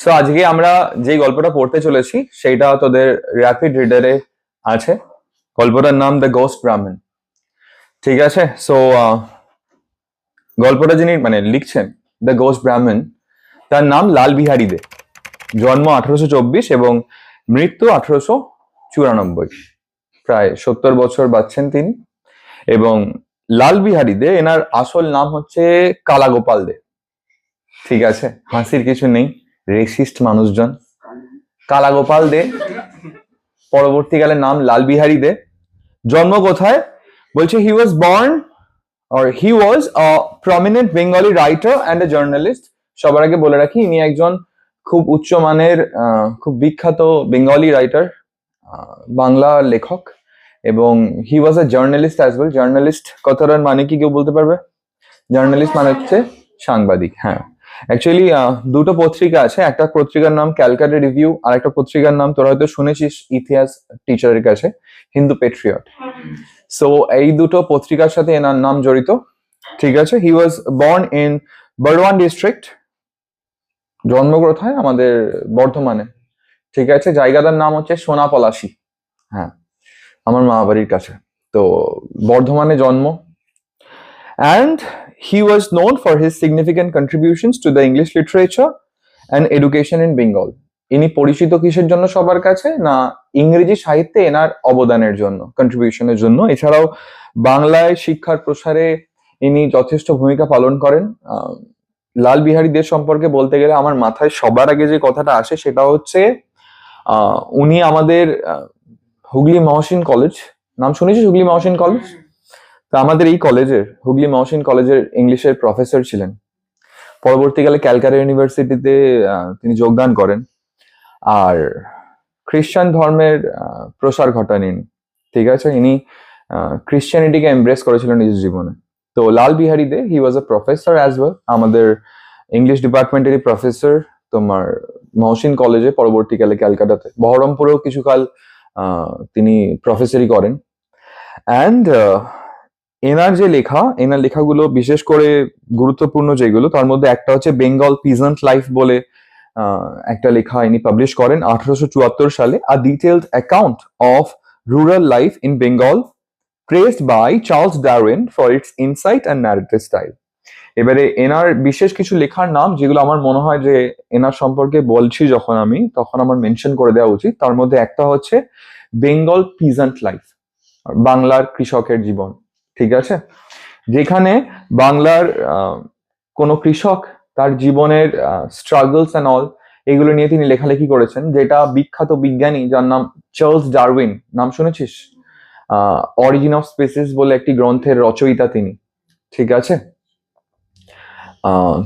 So আজকে আমরা যে গল্পটা পড়তে চলেছি সেইটা তোদের র্যাপিড রিডারে আছে। গল্পটার নাম দ্য গোস্ট ব্রাহ্মণ। ঠিক আছে, সো গল্পটা যিনি লিখছেন দ্য গোস্ট ব্রাহ্মণ, তার নাম লাল বিহারী দে। জন্ম 1824 এবং মৃত্যু 1894। প্রায় 70 বছর বাঁচছেন তিনি। এবং লাল বিহারী দে, এনার আসল নাম হচ্ছে কালাগোপাল দে। ঠিক আছে, হাসির কিছু নেই, রেসিস্ট মানুষজন। কালাগোপাল দে, পরবর্তীকালে নাম লাল বিহারী দে। জন্ম কোথায় বলছে? He was born or he was a prominent Bengali writer and a journalist. সবার আগে বলে রাখি, ইনি একজন খুব উচ্চমানের খুব বিখ্যাত বেঙ্গলি রাইটার, বাংলা লেখক, এবং he was a journalist as well. Journalist কথাটার মানে কি কেউ বলতে পারবে? জার্নালিস্ট মানে হচ্ছে সাংবাদিক। হ্যাঁ, অ্যাকচুয়ালি দুটো পত্রিকা আছে, একটা পত্রিকার নাম ক্যালকাটা রিভিউ, আর একটা পত্রিকার নাম তোরা হয়তো শুনেছিস ইতিহাস টিচারের কাছে, হিন্দু পেট্রিয়ট। সো এই দুটো পত্রিকার সাথে এনার নাম জড়িত। ঠিক আছে, he was born in Bardhaman district. জন্ম কোথায়? আমাদের বর্ধমানে। ঠিক আছে, জায়গাটার নাম হচ্ছে সোনাপলাশি। হ্যাঁ, আমার মা বাড়ির কাছে। তো বর্ধমানে জন্ম। And he was known for his significant contributions to the English literature and education in Bengal. ইনি পরিচিত কিসের জন্য সবার কাছে? না, ইংরেজি সাহিত্যে এনার অবদানের জন্য, কন্ট্রিবিউশনের জন্য। এছাড়াও বাংলায় শিক্ষার প্রসারে ইনি যথেষ্ট ভূমিকা পালন করেন। লাল বিহারী দে সম্পর্কে বলতে গেলে আমার মাথায় সবার আগে যে কথাটা আসে সেটা হচ্ছে উনি আমাদের হুগলি মহসিন কলেজ, নাম শুনেছিস? হুগলি মহসিন কলেজ? তো আমাদের এই কলেজের, হুগলি মহসিন কলেজের ইংলিশের প্রফেসর ছিলেন। পরবর্তীকালে ক্যালকাটা ইউনিভার্সিটিতে তিনি যোগদান করেন। আর খ্রিস্টান ধর্মের প্রসার ঘটান ইনি। ঠিক আছে, ইনি ক্রিশ্চিয়ানিটিকে এমব্রেস করেছিলেন নিজ জীবনে। তো লাল বিহারী দে, হি was a professor as well, আমাদের ইংলিশ ডিপার্টমেন্টেরই প্রফেসর তোমার মহসিন কলেজে, পরবর্তীকালে ক্যালকাটাতে, বহরমপুরেও কিছুকাল তিনি প্রফেসরি করেন। অ্যান্ড এনার যে এনার লেখাগুলো বিশেষ করে গুরুত্বপূর্ণ যেগুলো, তার মধ্যে একটা হচ্ছে বেঙ্গল পিজেন্ট লাইফ বলে একটা লেখা ইনি পাবলিশ করেন 1874 সালে। A detailed account of rural life in Bengal praised by Charles Darwin for its insight and narrative style. এবারে এনার বিশেষ কিছু লেখার নাম যেগুলো আমার মনে হয় যে এনার সম্পর্কে বলছি যখন আমি, তখন আমার মেনশন করে দেওয়া উচিত। তার মধ্যে একটা হচ্ছে বেঙ্গল পিজেন্ট লাইফ, বাংলার কৃষকের জীবন। ঠিক আছে, যেখানে বাংলার কোনো কৃষক তার জীবনের স্ট্রাগলস অ্যান্ড অল এগুলো নিয়ে তিনি লেখালেখি করেছেন, যেটা বিখ্যাত বিজ্ঞানী যার নাম চার্লস ডারউইন, নাম শুনেছিস? অরিজিন অফ স্পিসিস বলে একটি গ্রন্থের রচয়িতা তিনি। ঠিক আছে,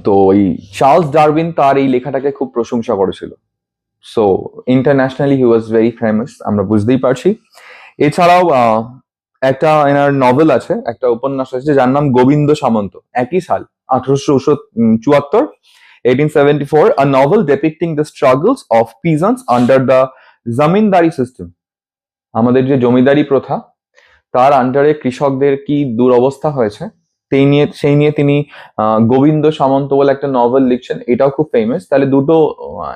তো ওই চার্লস ডারউইন তার এই লেখাটাকে খুব প্রশংসা করেছিল। So internationally he was very famous, আমরা বুঝতেই পারছি। এছাড়াও একটা এনার নভেল আছে, একটা উপন্যাস আছে যার নাম গোবিন্দ সামন্ত। একই সাল 1874, 1874, a novel depicting the struggles of peasants under the zamindari system. আমাদের যে জমিদারি প্রথা, তার আন্ডারে কৃষকদের কি দুরবস্থা হয়েছে সেই নিয়ে তিনি গোবিন্দ সামন্ত বলে একটা নভেল লিখছেন। এটাও খুব ফেমাস। তাহলে দুটো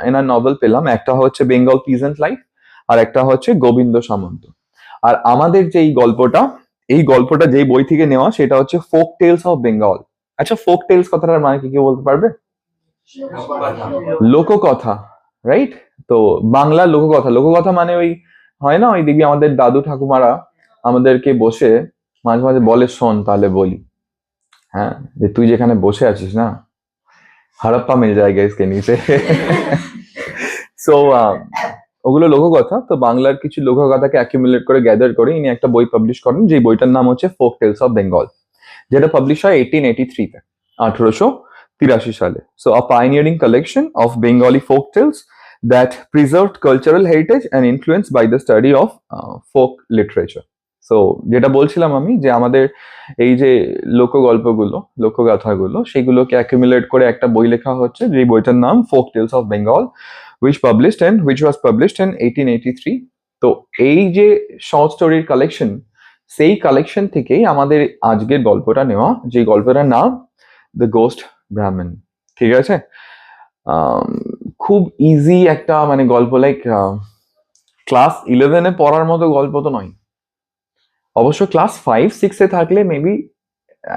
এনার নভেল পেলাম, একটা হচ্ছে বেঙ্গল পিজেন্ট লাইফ আর একটা হচ্ছে গোবিন্দ সামন্ত। আর আমাদের যে এই গল্পটা যেই বই থেকে নেওয়া সেটা হচ্ছে ফোক টেলস অফ বেঙ্গল। আচ্ছা, ফোক টেলস কথাটার মানে কি কেউ বলতে পারবে? লোককথা, রাইট? তো বাংলার লোককথা, লোককথা মানে ওই হয় না, ওই দেখবি আমাদের দাদু ঠাকুমারা আমাদেরকে বসে মাঝে মাঝে বলে, শোন তাহলে বলি। হ্যাঁ, যে তুই যেখানে বসে আছিস না, হারাপ্পা মিল জায়গা ইসকে নিচে। সো ওগুলো লোককথা। তো বাংলার কিছু লোককথাকে অ্যাকিউমুলেট করে গ্যাদার করে ইনি একটা বই পাবলিশ করেন, যে বইটার নাম হচ্ছে ফোক টেলস অফ বেঙ্গল, যেটা পাবলিশ হয় 1883-তে, 1883 সালে। So a pioneering collection of Bengali folk tales that preserved cultural heritage and influence by the study of folk literature. So যেটা বলছিলাম আমি, যে আমাদের এই যে লোকগল্পগুলো, লোকগাথাগুলো, সেগুলোকে অ্যাকিউমুলেট করে একটা বই লেখা হচ্ছে, যে বইটার নাম folk tales of Bengal, which was published in 1883. তো এই যে শর্ট স্টোরির কালেকশন, সেই কালেকশন থেকেই আমাদের আজকের গল্পটা নেওয়া, যে গল্পটার নাম দ্য গোস্ট ব্রাহ্মণ। ঠিক আছে, খুব ইজি একটা মানে গল্প, লাইক ক্লাস 11-এ পড়ার মতো গল্প তো নয়। অবশ্য ক্লাস 5-6-এ থাকলে মেবি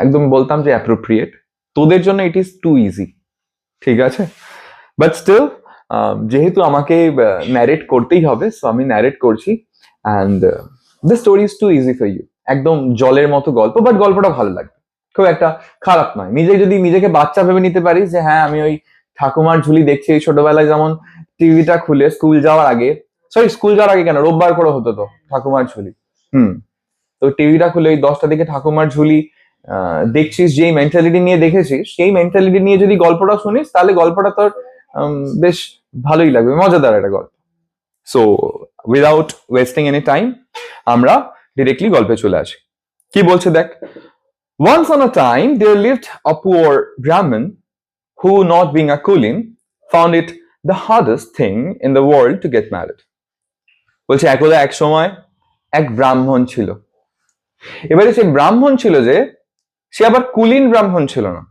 একদম বলতাম যে অ্যাপ্রোপ্রিয়েট। তোদের জন্য ইট ইজ টু ইজি, ঠিক আছে? বাট স্টিল যেহেতু আমাকে ন্যারেট করতেই হবে, সো আমি ন্যারেট করছি। And the story is too easy for you. একদম জলের মতো গল্প, বাট গল্পটা ভালো লাগবে, খুব একটা খারাপ নয়। যদি নিজেকে বাচ্চা ভেবে নিতে পারিস যে হ্যাঁ আমি ওই ঠাকুমার ঝুলি দেখছি এই ছোটবেলায়, যেমন টিভিটা খুলে স্কুল যাওয়ার আগে, স্কুল যাওয়ার আগে কেন, রোববার করে হতো তো ঠাকুমার ঝুলি। তো টিভিটা খুলে ওই 10টা দিকে ঠাকুমার ঝুলি দেখছিস, যেই মেন্টালিটি নিয়ে দেখেছিস সেই মেন্টালিটি নিয়ে যদি গল্পটা শুনিস, তাহলে গল্পটা তোর বেশ ভালোই লাগবে, মজাদার একটা গল্প। So without wasting any time আমরা ডিরেক্টলি গল্পে চলে আসি। কি বলছে দেখ, once on a time there lived a poor Brahmin who, not being a Kulin, found it the hardest thing in the world to get married. বলছে একদা এক সময় এক ব্রাহ্মণ ছিল। এবারে সে ব্রাহ্মণ ছিল যে সে আবার কুলীন ব্রাহ্মণ ছিল না।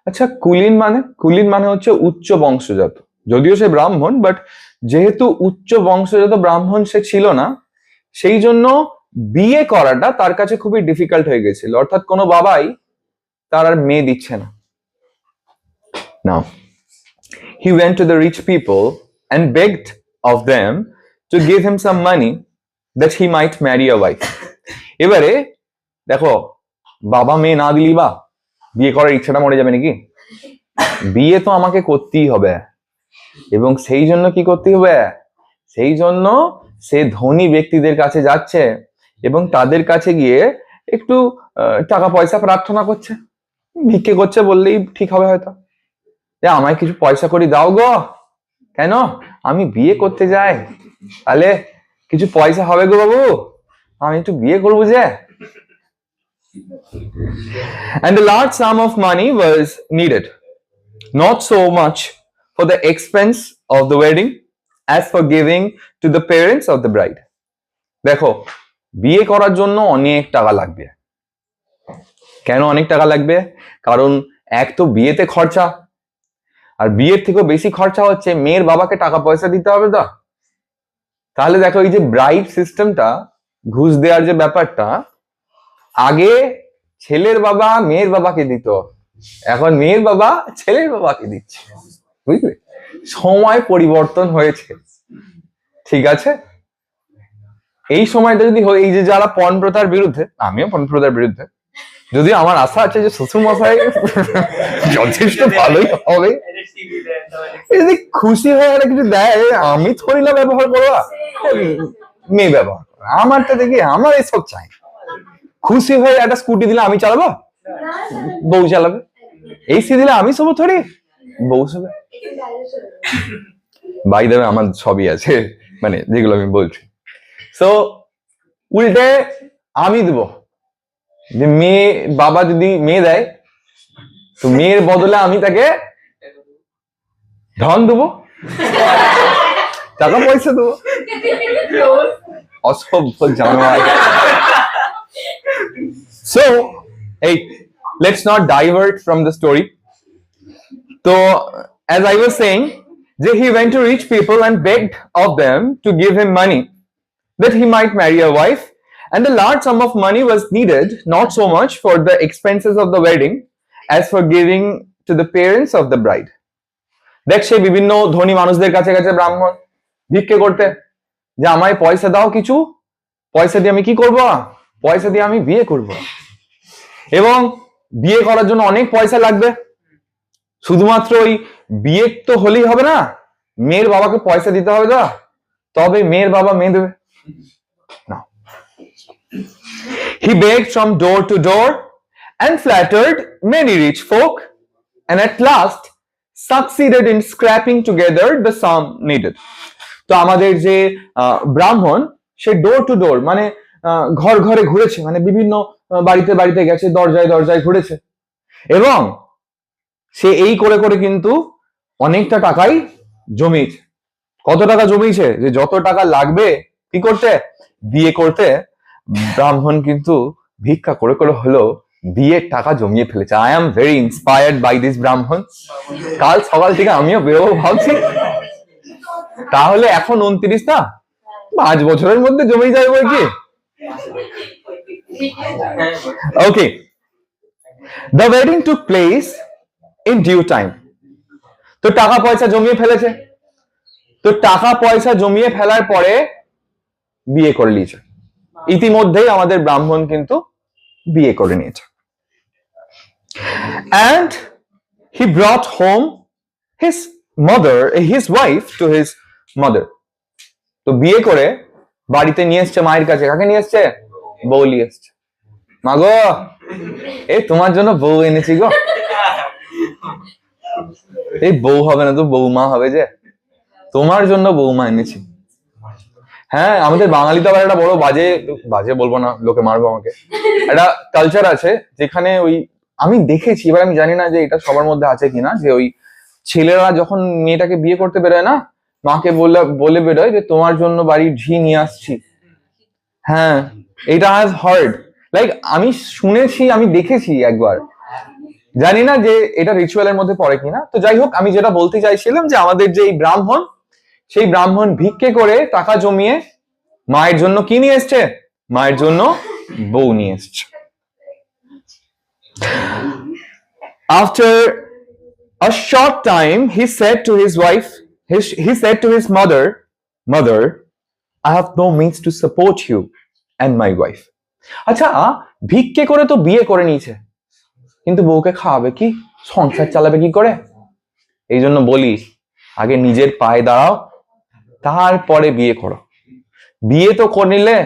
আচ্ছা, কুলীন মানে হচ্ছে উচ্চ বংশজাত। যদিও সে ব্রাহ্মণ, বাট যেহেতু উচ্চ বংশজাত ব্রাহ্মণ সে ছিল না, সেই জন্য বিয়ে করাটা তার কাছে খুবই ডিফিকাল্ট হয়ে গেছিল। অর্থাৎ কোনো বাবাই তার আর মেয়ে দিচ্ছে না। Now, he went to the rich people and begged of them to give him some money that he might marry a wife. এবারে দেখো, বাবা মেয়ে না দিলি বা বিয়ে করার ইচ্ছাটা মরে যাবে নাকি? বিয়ে তো আমাকে করতেই হবে, এবং সেই জন্য কি করতে হবে? সেই জন্য সে ধনী ব্যক্তিদের কাছে যাচ্ছে এবং তাদের কাছে গিয়ে একটু টাকা পয়সা প্রার্থনা করছে, ভিক্ষে করছে বললেই ঠিক হবে হয়তো, যে আমায় কিছু পয়সা করে দাও গো, কেন আমি বিয়ে করতে যাই, তাহলে কিছু পয়সা হবে গো বাবু, আমি একটু বিয়ে করবো যে। And a large sum of money was needed, not so much for the expense of the wedding as for giving to the parents of the bride. দেখো, বিয়ে করার জন্য অনেক টাকা লাগবে। কেন অনেক টাকা লাগবে? কারণ এক তো বিয়েতে খরচা, আর বিয়ের থেকেও বেশি খরচা হচ্ছে মেয়ের বাবাকে টাকা পয়সা দিতে হবে। তো তাহলে দেখো, এই যে ব্রাইড সিস্টেমটা, ঘুষ দেওয়ার যে ব্যাপারটা, আগে ছেলের বাবা মেয়ের বাবাকে দিত, এখন মেয়ের বাবা ছেলের বাবাকে দিচ্ছে। বুঝলে, সময় পরিবর্তন হয়েছে, ঠিক আছে? এই সময়টা যদি হয়, এই যে যারা পণ প্রথার বিরুদ্ধে, আমিও পণ প্রথার বিরুদ্ধে, যদিও আমার আশা আছে যে শ্বশুর মশাই যথেষ্ট ভালোই হবে, যদি খুশি হয়ে একটা কিছু দেয়, আমি থরি না ব্যবহার করবো, মেয়ে ব্যবহার করবো, আমারটা দেখি, আমার এসব চাই। খুশি হয়ে একটা স্কুটি দিলে আমি চালাবো, বউ চালাবে। এসি দিলে আমি সব থরি, বউ সবে। বাই দেবে, আমার সবই আছে, মানে যেগুলো আমি বলছি। সো উল্টে আমি দেবো, যে মেয়ে বাবা যদি মেয়ে দেয়, তো মেয়ের বদলে আমি তাকে ধন দেবো, টাকা পয়সা দেবো। অসভ্য জানোয়ার। So, hey, let's not divert from the story. So, as I was saying, he went to rich people and begged of them to give him money that he might marry a wife, and a large sum of money was needed, not so much for the expenses of the wedding as for giving to the parents of the bride. দেখ, সে বিভিন্ন ধনী মানুষদের কাছে কাছে ব্রাহ্মণ ভিক্ষে করতে, যে আমায় পয়সা দাও কিছু, পয়সা দিয়ে আমি কি করব? পয়সা দিয়ে আমি বিয়ে করব। এবং বিয়ে করার জন্য অনেক পয়সা লাগবে। শুধুমাত্র ওই বিয়ে তো হলেই হবে না, মেয়ের বাবাকে পয়সা দিতে হবে, না তবে মেয়ের বাবা মেয়ে দেবে না। He begged from door to door and flattered many rich folk, and at last succeeded in scraping together the sum needed. তো আমাদের যে ব্রাহ্মণ, সে ডোর টু ডোর মানে ঘর ঘরে ঘুরেছে, মানে বিভিন্ন বাড়িতে বাড়িতে গেছে, দরজায় দরজায় ঘুরেছে, এবং সে এই করে করে কিন্তু অনেকটা টাকাই জমিয়েছে। কত টাকা জমিয়েছে? যে যত টাকা লাগবে কি করতে, বিয়ে করতে, ব্রাহ্মণ কিন্তু ভিক্ষা করে করে হলো বিয়ের টাকা জমিয়ে ফেলেছে। I am very inspired by this Brahmin. কাল সকাল থেকে আমিও বেরোবো ভাবছি, তাহলে এখন 29 না, 5 বছরের মধ্যে জমেই যাবে বই কি। Okay, the wedding took place in due time. তো টাকা পয়সা জমিয়ে ফেলেছে, তো টাকা পয়সা জমিয়ে ফেলার পরে বিয়ে করে নিয়েছে। ইতিমধ্যেই আমাদের ব্রাহ্মণ কিন্তু বিয়ে করে নিয়েছে। And he brought home his mother, his wife to his mother. তো বিয়ে করে বাড়িতে নিয়ে এসছে মায়ের কাছে। কাকে নিয়ে এসছে? বউ নিয়ে এসছে। মা গো, এই তোমার জন্য বউ এনেছি গো। এই বউ হবে না তো বৌমা হবে, যে তোমার জন্য বৌমা এনেছি। হ্যাঁ, আমাদের বাঙালি তো আবার একটা বড় বাজে বাজে বলবো না, লোকে মারবো আমাকে, একটা কালচার আছে যেখানে ওই আমি দেখেছি, এবার আমি জানি না যে এটা সবার মধ্যে আছে কিনা, যে ওই ছেলেরা যখন মেয়েটাকে বিয়ে করতে বেরোয় না, মাকে বলে বেরোয় যে তোমার জন্য বাড়ির ঘি নিয়ে আসছি। হ্যাঁ, এটা হ্যাজ হার্ড, লাইক আমি শুনেছি, আমি দেখেছি একবার, জানি না যে এটা রিচুয়ালের মধ্যে পড়ে কিনা। তো যাই হোক, আমি যেটা বলতে চাইছিলাম যে আমাদের যে ব্রাহ্মণ, সেই ব্রাহ্মণ ভিক্ষে করে টাকা জমিয়ে মায়ের জন্য কি নিয়ে এসছে? মায়ের জন্য বউ নিয়ে এসছে। After a short time, he said to his wife, he said to his mother, I have no means to support you and my wife. আচ্ছা, ভিক্ষে করে তো বিয়ে করে নিয়েছে, কিন্তু বউকে খাওয়াবে কি, সংসার চালাবে কি করে? এই জন্য বলি, আগে নিজের পায়ে দাঁড়াও, তারপরে বিয়ে করো। বিয়ে তো করে নিলে,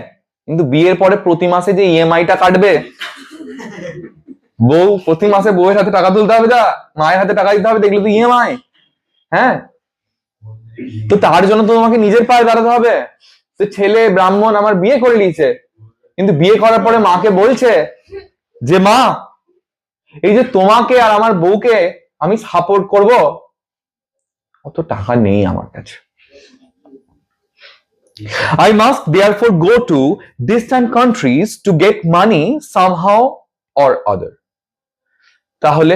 কিন্তু বিয়ের পরে প্রতি মাসে যে ইএমআইটা কাটবে, বউ প্রতি মাসে বউয়ের হাতে টাকা তুলতে হবে, যা মায়ের হাতে টাকা দিতে হবে, দেখলে তো ইএমআই। হ্যাঁ, তো তার জন্য তো তোমাকে নিজের পায়ে দাঁড়াতে হবে। তো ছেলে ব্রাহ্মণ আমার বিয়ে করে নিয়েছে, কিন্তু বিয়ে করার পরে মাকে বলছে যে মা, এই যে তোমাকে আর আমার বউকে আমি সাপোর্ট করব, অত টাকা নেই আমার কাছে। I must therefore go to distant countries to get money somehow or other. তাহলে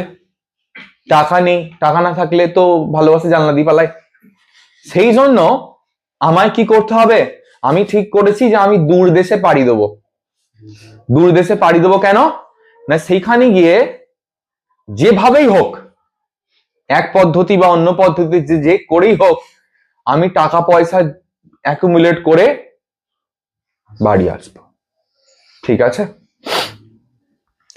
টাকা নেই, টাকা না থাকলে তো ভালোবাসা জানলা দিয়ে পালায়। সেই জন্য আমায় কি করতে হবে? আমি ঠিক করেছি যে আমি দূর দেশে পাড়ি দেবো। দূর দেশে পাড়ি দেবো কেন না, সেইখানে গিয়ে যেভাবেই হোক, এক পদ্ধতি বা অন্য পদ্ধতি যে করেই হোক, আমি টাকা পয়সা অ্যাকুমুলেট করে বাড়ি আসবো। ঠিক আছে?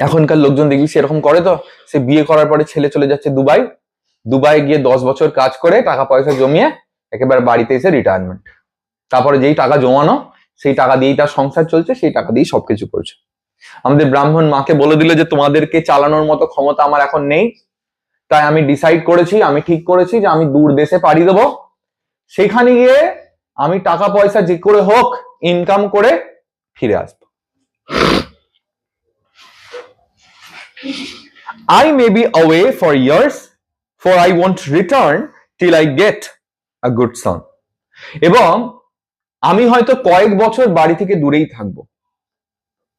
এখনকার লোকজন দেখবি সেরকম করে, তো সে বিয়ে করার পরে ছেলে চলে যাচ্ছে দুবাই গিয়ে 10 বছর কাজ করে টাকা পয়সা জমিয়ে একেবারে বাড়িতে এসে রিটায়ারমেন্ট। তারপরে যেই টাকা জমানো, সেই টাকা দিয়েই তার সংসার চলছে, সেই টাকা দিয়েই সবকিছু করছে। আমাদের ব্রাহ্মণ মাকে বলে দিল যে তোমাদেরকে চালানোর মতো ক্ষমতা আমার এখন নেই, তাই আমি ডিসাইড করেছি, আমি ঠিক করেছি যে আমি দূর দেশে পাড়ি দেবো, সেখানে গিয়ে আমি টাকা পয়সা যে করে হোক ইনকাম করে ফিরে আসবো। I may be away for years, for I won't return till I get a good son. এবং আমি হয়তো কয়েক বছর বাড়ি থেকে দূরেই থাকবো,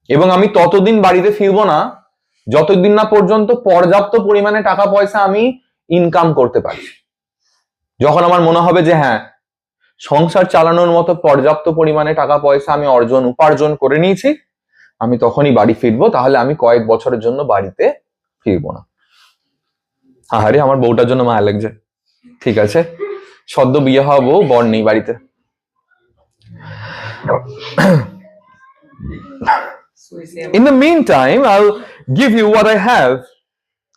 এবং আমি ততদিন বাড়িতে ফিরবো না যতদিন না পর্যন্ত পর্যাপ্ত পরিমাণে টাকা পয়সা আমি ইনকাম করতে পারছি। যখন আমার মনে হবে যে হ্যাঁ, সংসার চালানোর মতো পর্যাপ্ত পরিমাণে টাকা পয়সা আমি উপার্জন করে নিয়েছি, আমি তখনই বাড়ি ফিরবো। তাহলে আমি কয়েক বছরের জন্য বাড়িতে ফিরবো না। আরে আমার বউটার জন্য মায়া লাগছে, ঠিক আছে, সদ্য বিয়ে হওয়া বউ, বর নেই বাড়িতে। In the meantime, I'll give you what I have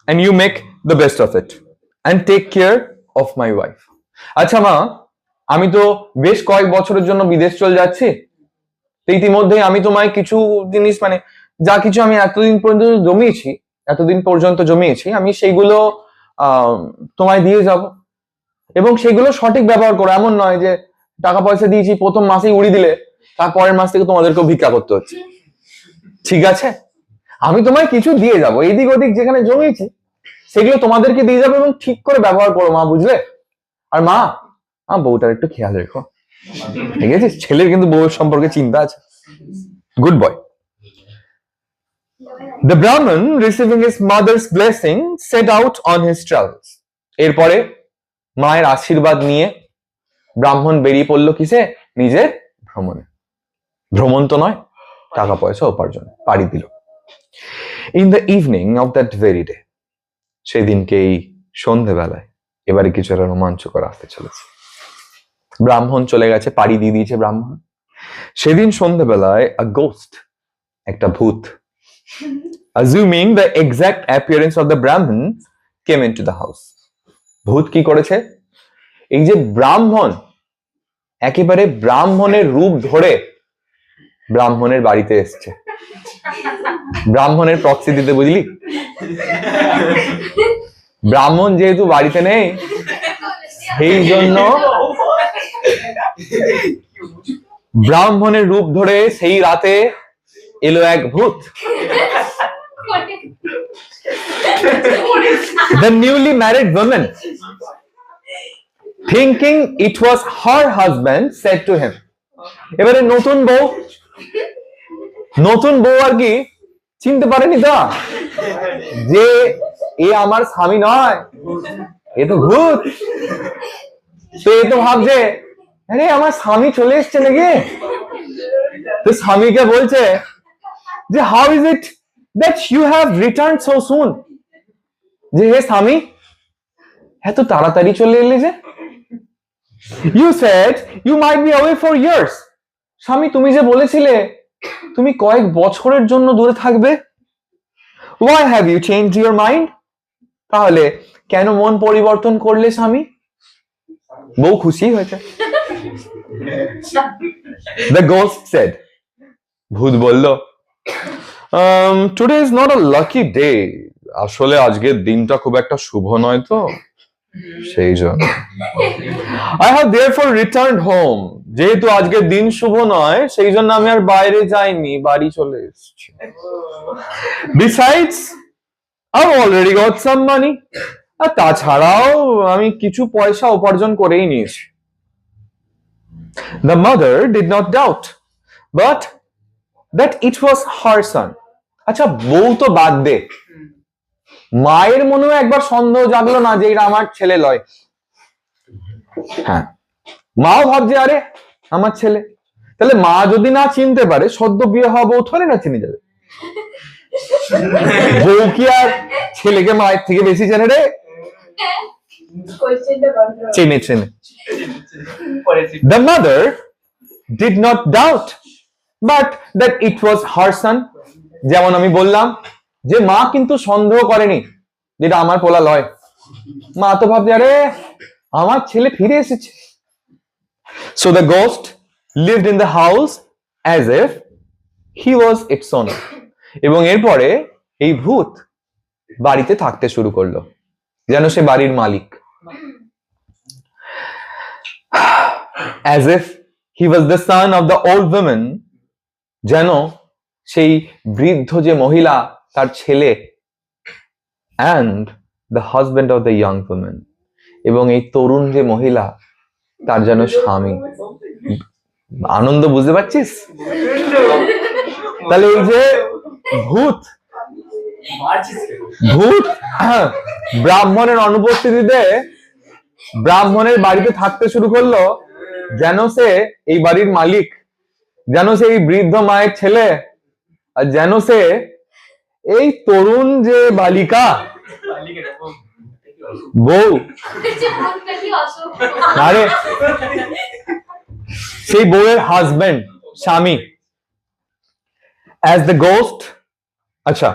and you make the best of it and take care of my wife. আচ্ছা মা, আমি তো বেশ কয়েক বছরের জন্য বিদেশ চলে যাচ্ছি, তো ইতিমধ্যে আমি তোমায় কিছু জিনিস, মানে যা কিছু আমি এতদিন পর্যন্ত জমিয়েছি, আমি সেইগুলো তোমায় দিয়ে যাব, এবং সেগুলো সঠিক ব্যবহার করো। এমন নয় যে টাকা পয়সা দিয়েছি, প্রথম মাসেই উড়িয়ে দিলে, তারপরের মাস থেকে তোমাদেরকেও ভিক্ষা করতে হচ্ছে। ঠিক আছে, আমি তোমায় কিছু দিয়ে যাবো, এদিক ওদিক যেখানে জমিয়েছি সেগুলো তোমাদেরকে দিয়ে যাবো, এবং ঠিক করে ব্যবহার করো মা, বুঝলে? আর মা, বউটার একটু খেয়াল রেখো, ঠিক আছে? ছেলের কিন্তু বউয়ের সম্পর্কে চিন্তা আছে। Good boy. The Brahmin, receiving his mother's blessing, set out on his travels. এরপরে মায়ের আশীর্বাদ নিয়ে ব্রাহ্মণ বেরিয়ে পড়লো কিসে? নিজের ভ্রমণে। ভ্রমণ তো নয়, টাকা পয়সা উপার্জন, পাড়ি দিল। In the evening of that very day, সেদিনকেই সন্ধেবেলায় এবারে কিছু একটা রোমাঞ্চকর আসতে চলেছে। ব্রাহ্মণ চলে গেছে, পাড়ি দিয়ে দিয়েছে ব্রাহ্মণ। সেদিন সন্ধেবেলায় আ গোস্ট, একটা ভূত, assuming the exact appearance of the Brahmin came into the house. ভূত কি করেছে? এই যে ব্রাহ্মণ, একেবারে ব্রাহ্মণের রূপ ধরে ব্রাহ্মণের বাড়িতে এসছে। ব্রাহ্মণের প্রক্সি দিতে, বুঝলি? ব্রাহ্মণ যেহেতু বাড়িতে নেই, সেই জন্য ব্রাহ্মণের রূপ ধরে সেই রাতে এলো এক ভূত। The newly married woman, thinking it was her husband, said to him. এবারে নতুন বউ আর কি চিনতে পারেনি তা যে এ আমার স্বামী নয়, এ তো ভূত। তো এ তো ভাবছে, আরে আমার স্বামী চলে এসছে নাকি। তো স্বামীকে বলছে যে, how is it that you have return so soon, যে হে স্বামী এত তাড়াতাড়ি চলে এলি যে। You said you might be away for years, স্বামী তুমি যে বলেছিলে তুমি কয়েক বছরের জন্য দূরে থাকবে। Why have you changed your mind? তাহলে কেন মন পরিবর্তন করলে স্বামী? বউ খুশি হয়েছে। The ghost said, ভূত বলল, today is not a lucky day. আসলে আজকের দিনটা খুব একটা শুভ নয় তো, সেই জন্য। I have therefore returned home. যেহেতু আজকের দিন শুভ নয়, সেই জন্য আমি আর বাইরে যাইনি, বাড়ি চলে এসেছি। Besides, I've already got some money. আর তাছাড়াও আমি কিছু পয়সা উপার্জন করেই নিয়েছি। The mother did not doubt, but that it was her son. আচ্ছা, বউ তো বাদ দে, মায়ের মনেও একবার সন্দেহ জাগলো না যে এটা আমার ছেলে লয়? হ্যাঁ, মাও ভাবছে আরে আমার ছেলে। তাহলে মা যদি না চিনতে পারে, সদ্য বিয়ে হওয়া বউ থরে না চিনে যাবে? বউ কি আর ছেলেকে মায়ের থেকে বেশি চেনে রে? চেনে। The mother did not doubt, but that it was her son. যেমন আমি বললাম যে মা কিন্তু সন্দেহ করেনি যেটা আমার পোলা লয়। মা তো ভাবছে আরে আমার ছেলে ফিরে এসেছে। So the ghost lived in the house as if he was its owner. এবং এরপরে এই ভূত বাড়িতে থাকতে শুরু করলো যেন সে বাড়ির মালিক। As if he was the son of the old woman, যেন সেই বৃদ্ধ যে মহিলা তার ছেলে, and the husband of the young woman, এবং এই তরুণ যে মহিলা তার যেন স্বামী। আনন্দ বুঝতে পারছিস? তাহলে এই যে ভূত ব্রাহ্মণের অনুপস্থিতিতে ব্রাহ্মণের বাড়িতে থাকতে শুরু করলো যেন সে এই বাড়ির মালিক, যেন সে এই বৃদ্ধ মায়ের ছেলে, আর যেন সে এই তরুণ যে বালিকা বউ, আরে সেই বউয়ের হাজবেন্ড, স্বামী। As the ghost, আচ্ছা,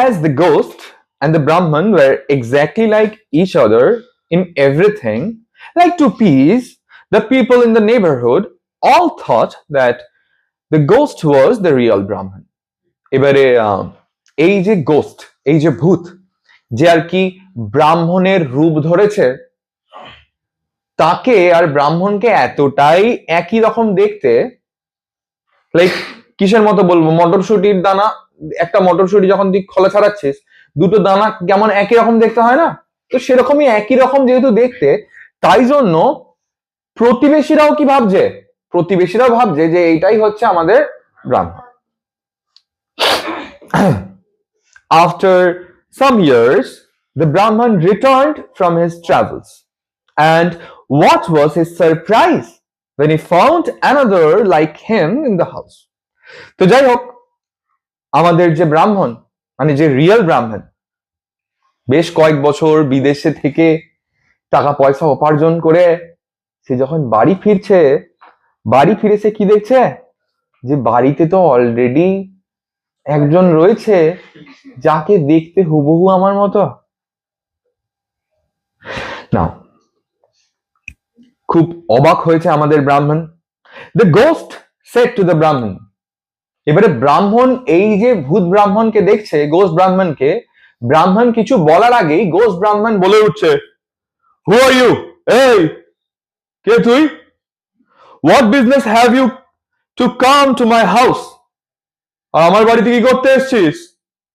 as the ghost and the Brahman were exactly like each other in everything, like two peas, the people in the neighborhood all thought that the ghost was the real Brahman. এবারে এই যে ghost, এই যে ভূত, যে আর কি ব্রাহ্মণের রূপ ধরেছে, তাকে আর ব্রাহ্মণকে এতটাই একই রকম দেখতে, লাইক কিসের মতো বলবো, মটরশুটির দানা, একটা মটরশুটি যখন তুই খোলা ছাড়াচ্ছিস, দুটো দানা কেমন একই রকম দেখতে হয় না? তো সেরকমই একই রকম যেহেতু দেখতে, তাই জন্য প্রতিবেশীরাও কি ভাবছে? প্রতিবেশীরাও ভাবছে যে এইটাই হচ্ছে আমাদের ব্রাহ্মণ। After some years, the Brahman returned from his travels. And what was his surprise when he found another like him in the house? তো যাই হোক, আমাদের যে ব্রাহ্মণ, মানে যে রিয়েল ব্রাহ্মণ, বেশ কয়েক বছর বিদেশে থেকে টাকা পয়সা উপার্জন করে সে যখন বাড়ি ফিরছে, বাড়ি ফিরে সে কি দেখছে, যে বাড়িতে তো অলরেডি একজন রয়েছে যাকে দেখতে হুবহু আমার মতো। না, খুব অবাক হয়েছে আমাদের ব্রাহ্মণ। The ghost said to the ব্রাহ্মণ, এবারে ব্রাহ্মণ এই যে ভূত ব্রাহ্মণকে দেখছে, গোস্ট ব্রাহ্মণকে, ব্রাহ্মণ কিছু বলার আগেই গোস্ট ব্রাহ্মণ বলে উঠছে, হু আর ইউ? এই কে তুই? What business have you to come to my house? আর আমার বাড়িতে কি করতে এসেছিস?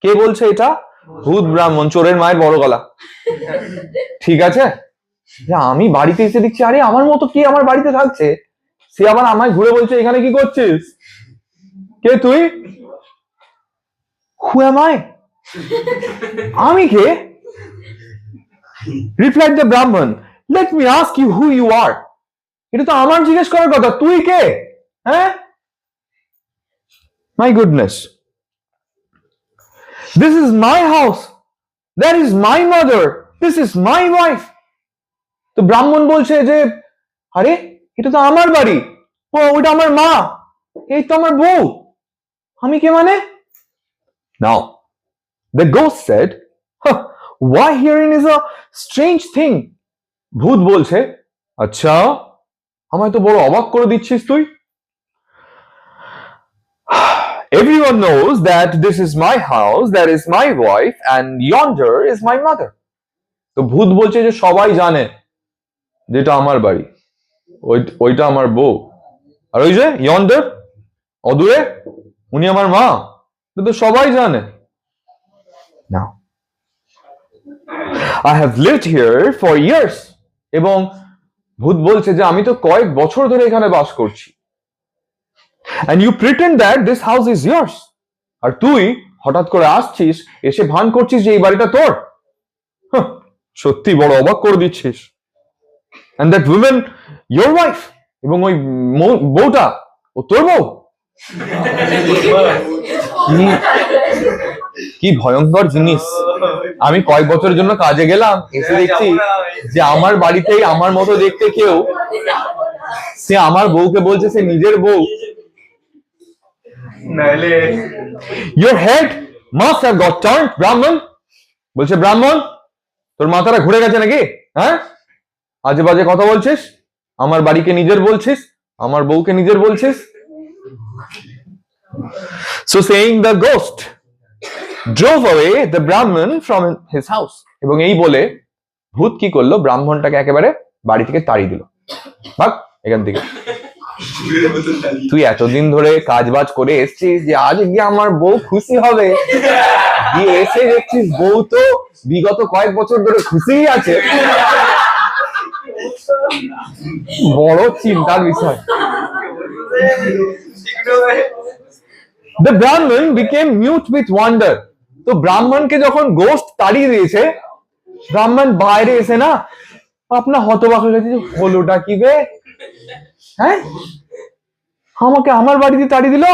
কে বলছে এটা? ভূত ব্রাহ্মণ, চোরের মায়ের বড় গলা। ঠিক আছে, আমি বাড়িতে এসে দেখছি আরে আমার মতো কি আমার বাড়িতে থাকছে, সে আবার আমায় ঘুরে বলছে এখানে কি করছিস? কে তুই? Who am I? আমি কে? Replied the Brahmin, let me ask you who you are. এটা তো আমার জিজ্ঞেস করার কথা, তুই কে? হ্যাঁ? My goodness, this is my house, that is my mother, this is my wife. তো ব্রাহ্মণ বলছে যে আরে এটা তো আমার বাড়ি, ও ওইটা আমার মা, এই তো আমার বউ, আমি কে মানে? Now the ghost said, huh, why hearing is a strange thing. ভূত বলছে, আচ্ছা আমায় তো বড় অবাক করে দিচ্ছিস তুই। Everyone knows that this is my house, that is my wife, and yonder is my mother. তো ভূত বলছে যে সবাই জানে যেটা আমার বাড়ি, ওইটা আমার বউ, আর ওই যে yonder অদূরে উনি আমার মা, তো সবাই জানে। Now I have lived here for years. এবং ভূত বলছে যে আমি তো কয়েক বছর ধরে এখানে বাস করছি। And you pretend that this house is yours. আর তুই হঠাৎ করে আসছিস, এসে ভান করছিস যে এই বাড়িটা তোর। সত্যি বড় অবাক করে দিচ্ছিস। And that woman, your wife, এবং ওই বউটা, ও তোর বউ। কি ভয়ঙ্কর জিনিস। আমি কয়েক বছরের জন্য কাজে গেলাম, এসে দেখছি যে আমার বাড়িতেই আমার মতো দেখতে কেউ, সে আমার বউকে বলছে সে নিজের বউ। Your head must have got turned, ব্রাহ্মণ। বলছে ব্রাহ্মণ, তোর মাথাটা ঘুরে গেছে নাকি? হ্যাঁ, আজে বাজে কথা বলছিস, আমার বাড়িকে নিজের বলছিস, আমার বউকে নিজের বলছিস। So saying, the ghost drove away the Brahman from his house. এবং এই বলে ভূত কি করলো, ব্রাহ্মণটাকে একেবারে বাড়ি থেকে তাড়িয়ে দিল, ভাগ এখান থেকে। তুই এতদিন ধরে কাজ বাজ করে এসছিস যে আজ গিয়ে আমার বউ খুশি হবে, গিয়ে এসে দেখছিস বউ তো বিগত কয়েক বছর ধরে খুশি আছে। বড় চিন্তার বিষয়। The Brahman became mute with wonder. তো ব্রাহ্মণকে যখন গোস্ট তাড়িয়ে দিয়েছে, ব্রাহ্মণ বাইরে এসে না আপনার হতবাক হয়ে গেছে, হলোটা কি বে? হ্যাঁ, আমাকে আমার বাড়িতে তাড়িয়ে দিল।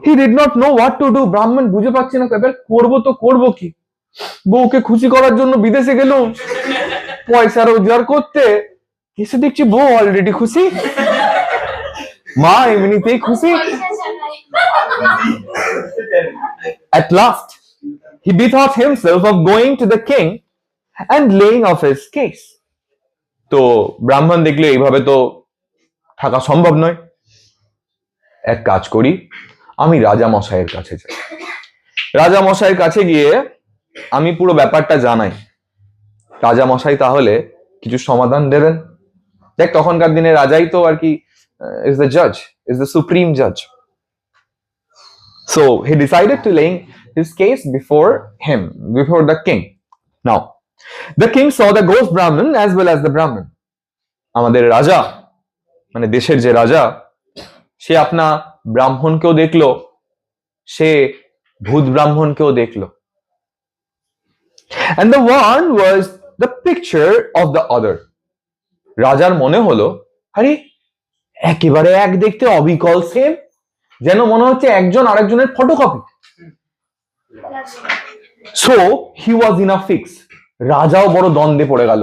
He did not know what to do. ব্রাহ্মণ বুঝে পাচ্ছে না এবার করবো তো করবো কি। বউকে খুশি করার জন্য বিদেশে গেল পয়সা রোজগার করতে, এসে দেখছি বউ অলরেডি খুশি, মা এমনিতেই খুশি। At last, he bethought himself of going to the king and laying off his case. তো ব্রাহ্মণ দেখলে এইভাবে তো থাকা সম্ভব নয়, এক কাজ করি, আমি রাজা মশাইয়ের কাছে যাই। রাজা মশাইয়ের কাছে গিয়ে আমি পুরো ব্যাপারটা জানাই, রাজা মশাই তাহলে কিছু সমাধান দেবেন। দেখ তখনকার দিনে রাজাই তো আর কি is the judge, is the supreme judge. So he decided to lay his case before him, before the king. Now the king saw the ghost Brahman as well as the Brahman. আমাদের রাজা, মানে দেশের যে রাজা, সে আপনা ব্রাহ্মণকেও দেখলো, সে ভূত ব্রাহ্মণকেও দেখলো। and the one was the picture of the other. রাজার মনে হলো, আরে একেবারে এক দেখতে, অবিকল সেম, যেন মনে হচ্ছে একজন আরেকজনের photocopy. So he was in a fix. রাজাও বড় দ্বন্দ্বে পড়ে গেল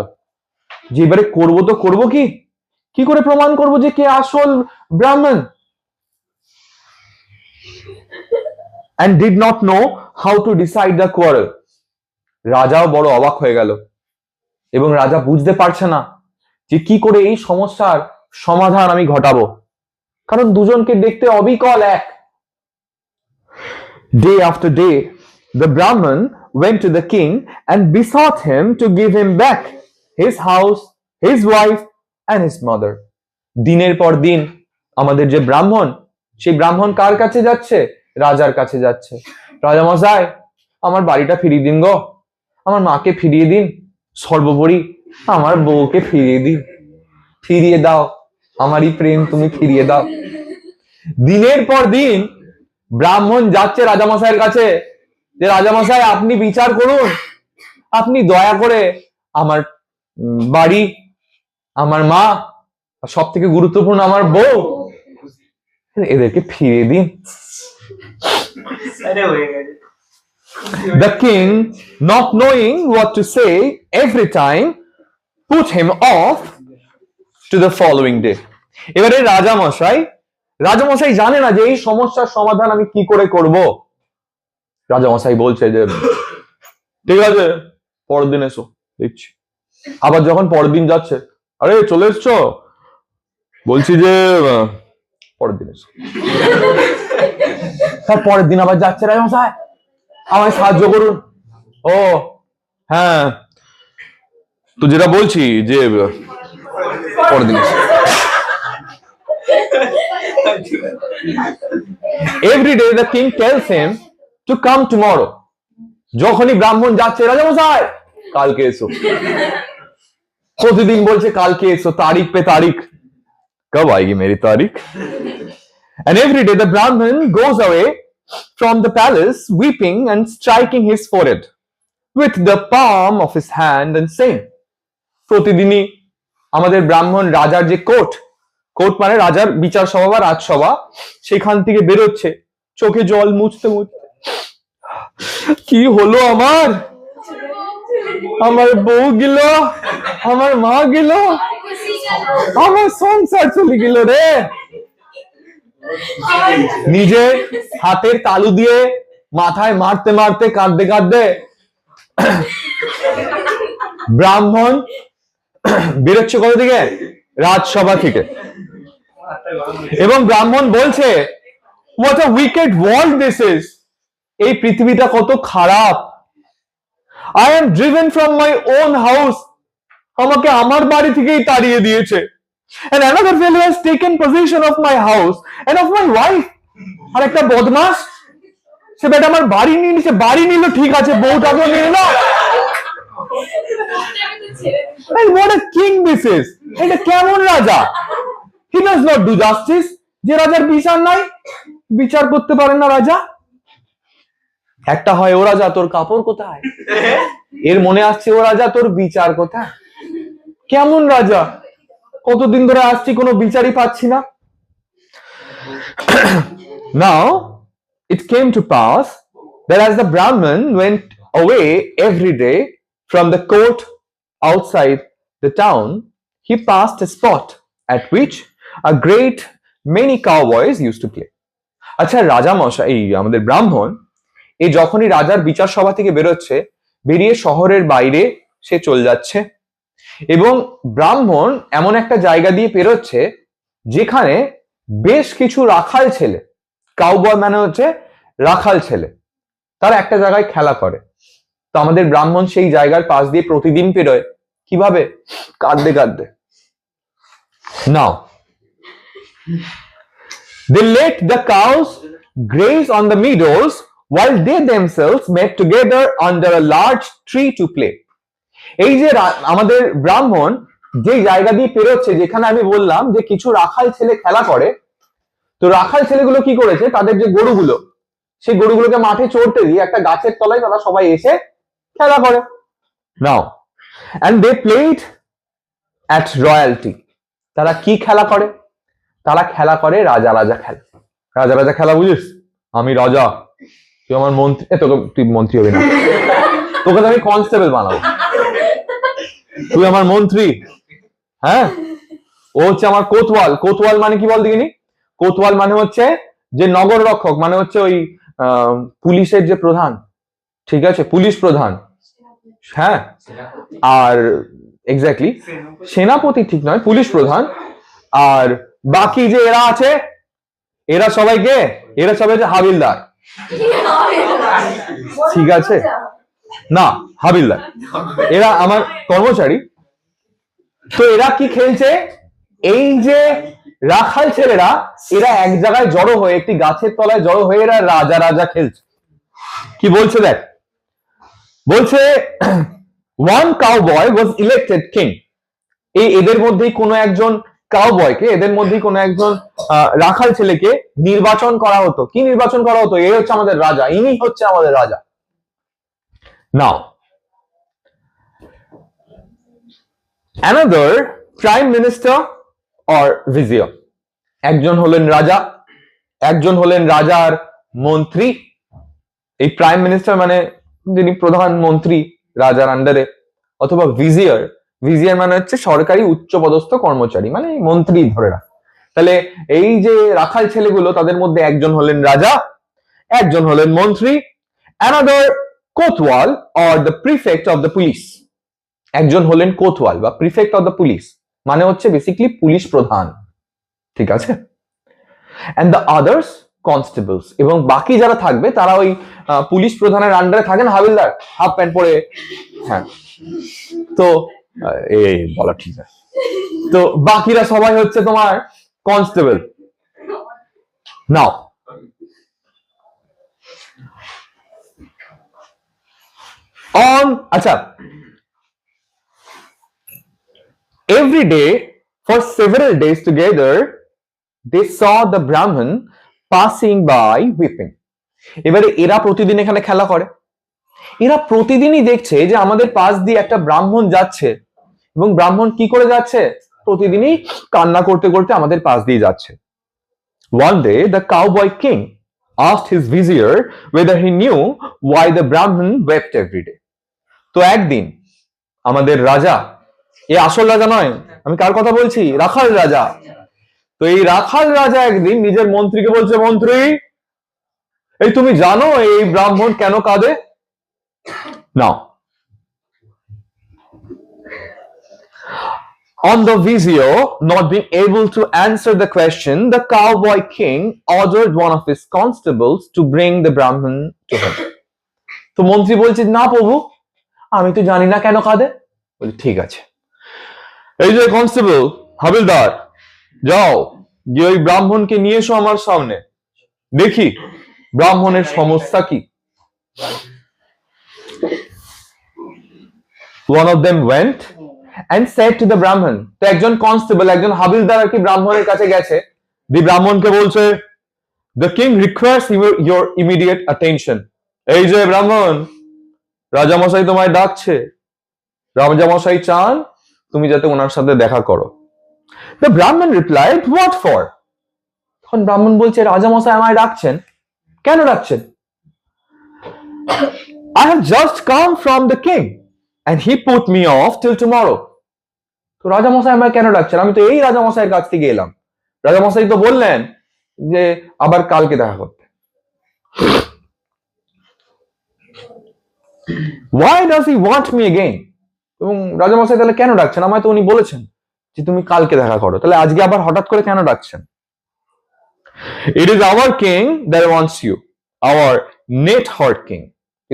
যে এবারে করবো তো করবো কি করে প্রমাণ করবো যে কে আসল ব্রাহ্মণ, and did not know how to decide the quarrel. রাজাও বড় অবাক হয়ে গেল এবং রাজা বুঝতে পারছে না যে কি করে এই সমস্যার সমাধান আমি ঘটাবো, কারণ দুজনকে দেখতে অবিকল এক। Day after day, the Brahman went to the king and besought him to give him back his house, his wife, and his mother. দিনের পর দিন আমাদের যে ব্রাহ্মণ, সেই ব্রাহ্মণ কার কাছে যাচ্ছে? রাজার কাছে যাচ্ছে। রাজা মশাই, আমার বাড়িটা ফিরিয়ে দিন গো, আমার মাকে ফিরিয়ে দিন, সর্বোপরি আমার বউকে ফিরিয়ে দিন, ফিরিয়ে দাও, আমারই প্রেম তুমি ফিরিয়ে দাও। দিনের পর দিন ব্রাহ্মণ যাচ্ছে রাজামশাইয়ের কাছে যে রাজামশাই আপনি বিচার করুন, আপনি দয়া করে আমার বাড়ি, আমার মা, সব থেকে গুরুত্বপূর্ণ আমার বউ, এদেরকে ফিরিয়ে দিন। The king, not knowing what to say every time, put him off to the following day. এবারে রাজামশাই জানে না যে এই সমস্যার সমাধান আমি কি করে করব। রাজামশাই বলছে যে ঠিক আছে, পরের দিন এসো, দেখছি। আবার যখন পরের দিন যাচ্ছে, আরে চলে এসছো, বলছি যে পরের দিন এসো। তার পরের দিন আবার যাচ্ছে, রাজামশাই আমায় সাহায্য করুন। ও হ্যাঁ, তো যেটা বলছি যে পরের দিন এসো। Every day the king tells him to come tomorrow. যখনই ব্রাহ্মণ যাচ্ছে, রাজামশাই কালকে এসো। প্রতিদিন বলছে কালকে এসো, তারিখ পে তারিখ, কব আয়েগি মেরি তারিখ। And every day the Brahmin goes away from the palace weeping and striking his forehead with the palm of his hand and saying, প্রতিদিনই আমাদের ব্রাহ্মণ রাজার যে কোর্ট মানে রাজার বিচার সভা বা রাজসভা, সেখান থেকে বেরোচ্ছে চোখে জল মুছতে মুছতে, কি হলো আমার বউ গেল, আমার মা গেল, আমার সংসার চলে গেল রে। নিজে হাতের তালু দিয়ে মাথায় মারতে মারতে কাঁদতে কাঁদতে ব্রাহ্মণ বেরোচ্ছে কোথা থেকে? রাজসভা থেকে। এবং ব্রাহ্মণ বলছে, what a wicked world this is. এই পৃথিবীটা কত খারাপ। I am driven from my own house. আমাকে আমার বাড়ি থেকেই তাড়িয়ে দিয়েছে। And another fellow has taken possession of my house and of my wife. আর একটা বদমাশ, সে বেটা আমার বাড়ি নিয়ে নিছে। বাড়ি নিল ঠিক আছে, বউটাকেও নিয়ে নিল। And what a king this is. এটা কেমন রাজা? He does not do justice. যে রাজার বিচার নাই, বিচার করতে পারেন না রাজা। একটা হয়, ও রাজা তোর কাপড় কোথায়? এর মনে আসছে, ও রাজা তোর বিচার কোথায়? কেমন রাজা? কতদিন ধরে আসছি, কোনো বিচারই পাচ্ছি না। Now it came to pass that as the Brahman went away every day from the court outside the town, he passed a spot at which a great many cowboys used to play. আচ্ছা, রাজা মশাই, আমাদের ব্রাহ্মণ, এই যখনই রাজার বিচার সভা থেকে বেরোচ্ছে, বেরিয়ে শহরের বাইরে সে চলে যাচ্ছে এবং ব্রাহ্মণ এমন একটা জায়গা দিয়ে পেরোচ্ছে যেখানে বেশ কিছু রাখাল ছেলে, কাউবয় মানে হচ্ছে রাখাল ছেলে, তারা একটা জায়গায় খেলা করে। তো আমাদের ব্রাহ্মণ সেই জায়গার পাশ দিয়ে প্রতিদিন পেরোয়, কিভাবে? কাঁদতে কাঁদতে। Now they let the cows graze on the meadows while they themselves met together under a large tree to play. এই যে আমাদের ব্রাহ্মণ যে জায়গা দিয়ে পেরোচ্ছে, যেখানে আমি বললাম যে কিছু রাখাল ছেলে খেলা করে, তো রাখাল ছেলেগুলো কি করেছে, তাদের যে গরুগুলো, সেই গরুগুলোকে মাঠে চড়তে দিয়ে একটা গাছের তলায় তারা সবাই এসে খেলা করে। নাও and they played at royalty. তারা কি খেলা করে? তারা খেলা করে রাজা রাজা খেলা। রাজা রাজা খেলা বুঝিস? আমি রাজা, তুই আমার মন্ত্রী, তোকে তুই মন্ত্রী হবি না, তোকে তো আমি কনস্টেবল বানাবো, তুই আমার মন্ত্রী। হ্যাঁ, ও হচ্ছে আমার কোতওয়াল। কোতওয়াল মানে কি বল দেখিনি? কোতওয়াল মানে হচ্ছে যে নগর রক্ষক, মানে হচ্ছে ওই পুলিশের যে প্রধান, ঠিক আছে, পুলিশ প্রধান। হ্যাঁ, আর এক্স্যাক্টলি সেনাপতি ঠিক নয়, পুলিশ প্রধান। আর বাকি যে এরা আছে, এরা সবাইকে, এরা সবাই যে হাবিলদার, ঠিক আছে না, হাবিলদার, এরা আমার কর্মচারী। তো এরা কি খেলছে? এই যে রাখাল ছেলেরা, এরা এক জায়গায় জড়ো হয়ে, একটি গাছের তলায় জড়ো হয়ে এরা রাজা রাজা খেলছে। কি বলছে দেখ, বলছে one cowboy was elected king. এই এদের মধ্যেই কোনো একজন কাউবয়কে, এদের মধ্যেই কোনো একজন রাখাল ছেলেকে নির্বাচন করা হতো। কি নির্বাচন করা হতো? এই হচ্ছে আমাদের রাজা, ইনি হচ্ছে আমাদের রাজা। নাও another prime minister or vizier, একজন হলেন রাজা, একজন হলেন রাজার মন্ত্রী। এই প্রাইম মিনিস্টার মানে যিনি প্রধানমন্ত্রী রাজার আন্ডারে, অথবা ভিজিয়ার। ভিজিয়ার মানে হচ্ছে সরকারি উচ্চপদস্থ কর্মচারী, মানে মন্ত্রী ধরে রাখ। তাহলে এই যে রাখাল ছেলেগুলো, তাদের মধ্যে একজন হলেন রাজা, একজন হলেন মন্ত্রী। another Kotwal or the prefect of the police, একজন হলেন কোতওয়াল বা প্রিফেক্ট অফ দ্য পুলিশ, মানে হচ্ছে বেসিক্যালি পুলিশ প্রধান, ঠিক আছে। and the others কনস্টেবলস, এবং বাকি যারা থাকবে তারা ওই পুলিশ প্রধানের আন্ডারে থাকেন, হাবিলদার, হাফ প্যান্ট পরে। হ্যাঁ, তো এই বলা ঠিক আছে। তো বাকিরা সবাই হচ্ছে তোমার কনস্টেবল। নাও অন, আচ্ছা, every day for several days together they saw the Brahmin passing by weeping. এবারে এরা প্রতিদিন এখানে খেলা করে, এরা প্রতিদিনই দেখছে যে আমাদের পাশ দিয়ে একটা ব্রাহ্মণ যাচ্ছে, এবং ব্রাহ্মণ কি করে যাচ্ছে? প্রতিদিনই কান্না করতে করতে আমাদের পাশ দিয়ে যাচ্ছে। One day the cowboy king asked his vizier whether he knew why the Brahmin wept every day. তো একদিন আমাদের রাজা, এ আসল রাজা নয়, আমি কার কথা বলছি? রাখাল রাজা। তো এই রাখাল রাজা একদিন নিজের মন্ত্রীকে বলছে, মন্ত্রী, এই তুমি জানো এই ব্রাহ্মণ কেন কাঁদে? নাও on the vizier not being able to answer the question, the cowboy king ordered one of his constables to bring the Brahmin to him. তো মন্ত্রী বলছে, না প্রভু, আমি তো জানি না কেন কাঁদে। বলি, ঠিক আছে, এই যে কনস্টেবল, হাবিলদার, যাও গিয়ে ওই ব্রাহ্মণকে নিয়ে এসো আমার সামনে, দেখি ব্রাহ্মণের সমস্যা কি। One of them went and said to the Brahmin, তো একজন কনস্টেবল, একজন হাবিলদার আর কি ব্রাহ্মণের কাছে গেছে, দি ব্রাহ্মণকে বলছে, the king requires your immediate attention. এই যে ব্রাহ্মণ, রাজামশাই তোমায় ডাকছে, রাজামশাই চান তুমি যাতে ওনার সাথে দেখা করো। The Brahmin replied, what for? তখন ব্রাহ্মণ বলছে, রাজামশাই আমায় ডাকছেন, কেন ডাকছেন? I have just come from the king and he put me off till tomorrow. তো রাজামশাই আমায় কেন ডাকছেন? আমি তো এই রাজামশাইয়ের কাছ থেকে এলাম, রাজামশাই তো বললেন যে আবার কালকে দেখা করতে। Why does he want me again? এবং রাজামশাই তাহলে কেন ডাকছেন? আমায় তো উনি বলেছেন যে তুমি কালকে দেখা করো, তাহলে আজকে আবার হঠাৎ করে কেন ডাকছেন? It is our king that wants you, our net hard king.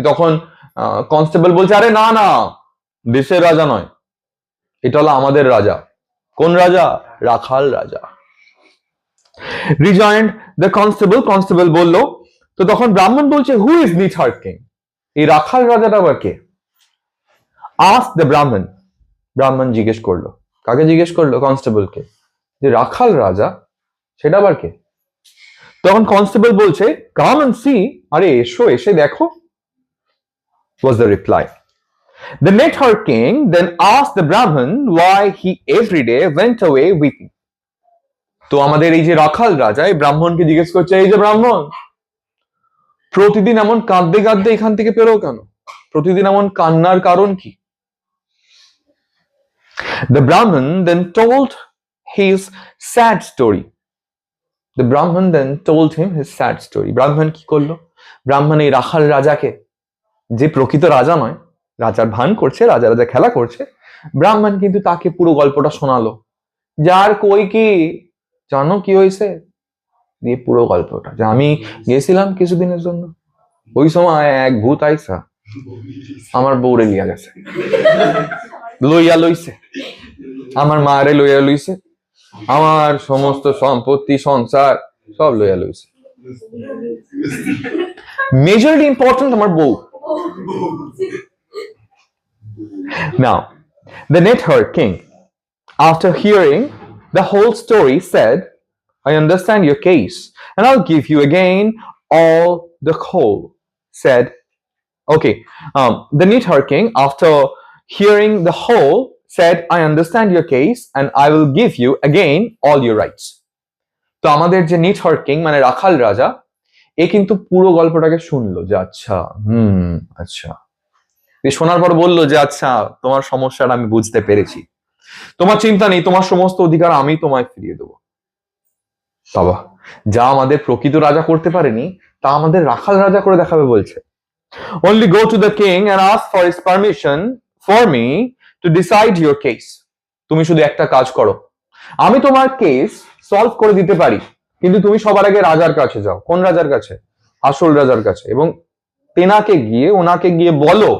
তখন কনস্টেবল বলছে, আরে না না, দেশের রাজা নয়, এটা হলো আমাদের রাজা। কোন রাজা? রাখাল রাজা। Rejoined the constable, কনস্টেবল বলল। তো তখন ব্রাহ্মণ বলছে, who is net hard king? এই রাখাল রাজাটা আবার কে? Ask the Brahmin. ব্রাহ্মণ জিজ্ঞেস করলো, কাকে জিজ্ঞেস করলো? কনস্টেবলকে, যে রাখাল রাজা সেটা আবার কে? তখন কনস্টেবল বলছে, come and see, আরে এসো, এসে দেখো, was the reply. The Nethar king then asked the Brahmin why he every day went away weeping. তো আমাদের এই যে রাখাল রাজা এই ব্রাহ্মণকে জিজ্ঞেস করছে, এই যে ব্রাহ্মণ প্রতিদিন এমন কাঁদতে কাঁদতে এখান থেকে পেরো কেন? প্রতিদিন এমন কান্নার কারণ কি? The Brahmin then told his sad story. The Brahmin then told him his sad story. ব্রাহ্মণ কি করলো? ব্রাহ্মণ এই রাখাল রাজাকে, যে প্রকৃত রাজা নয়, রাজার ভান করছে, রাজা রাজা খেলা করছে, ব্রাহ্মণ কিন্তু তাকে পুরো গল্পটা শোনালো। যার কই কি জানো কি হয়েছে, দিয়ে পুরো গল্পটা, যে আমি গেছিলাম কিছুদিনের জন্য, ওই সময় এক ভূত আইসা আমার বউরে লিয়া গেছে, লইয়া লইছে, আমার মারে লইয়া লইছে, আমার সমস্ত সম্পত্তি সংসার সব লইয়া লইছে, মেজরলি ইম্পর্টেন্ট আমার বউ। Now, the Nethar king, after hearing the whole story, said, I understand your case, and I'll give you again all the whole. Said, okay, the Nethar king, after hearing the whole, said, I understand your case, and I will give you again all your rights. তো আমাদের যে Nethar king মানে রাখাল রাজা, এ কিন্তু পুরো গল্পটাকে শুনলো, যে আচ্ছা আচ্ছা, শোনার পর বললো যে আচ্ছা তোমার সমস্যাটা আমি বুঝতে পেরেছি, তোমার চিন্তা নেই, তোমার সমস্ত অধিকার আমি তোমায় ফিরিয়ে দেবো। বাবা, যা আমাদের প্রকৃত রাজা করতে পারেনি তা আমাদের রাখাল রাজা করে দেখাবে বলছে। Only go to the king and ask for his permission for me to decide your case. তুমি শুধু একটা কাজ করো, আমি তোমার কেস সলভ করে দিতে পারি, কিন্তু তুমি সবার আগে রাজার কাছে যাও। কোন রাজার কাছে? আসল রাজার কাছে, এবং ওনাকে গিয়ে বলো